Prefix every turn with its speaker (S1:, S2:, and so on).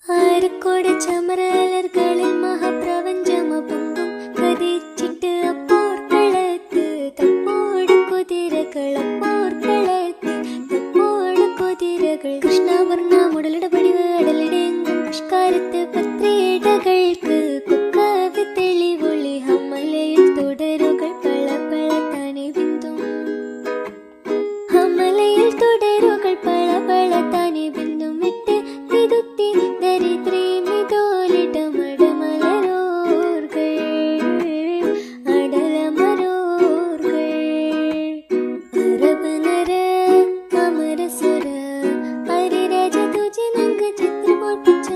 S1: ആരക്കോട് ചമരലർകളിൽ മഹാപ്രപഞ്ചമപൊങ്കും കതിച്ചിട്ട് അപ്പോർക്കളത്ത് തപ്പോട് കുതിരകളപ്പോർക്കളത്ത് തപ്പോട് കുതിരകൾ കൃഷ്ണവർണ്ണ മുടലിട പടിവ് അടലിടെങ്കും പുഷ്കാരത്ത് പത്രേടകൾക്ക് കൊക്കവി തെളിവൊളി ഹമലയിൽ തുടരുകൾ പള പള തനി ബിന്ദും ഹമലയിൽ തുടരുകൾ പള പള തനി ബിന്ദും വിട്ട് തിരുത്തി ദരിദ്രീ മിതോലിടമടമലരോർകൾ അടലമരോർകൾ അരബനര അമരസുര ഹരിരാജ തുജി നങ്ക ചിത്രമോർപ്പിച്ച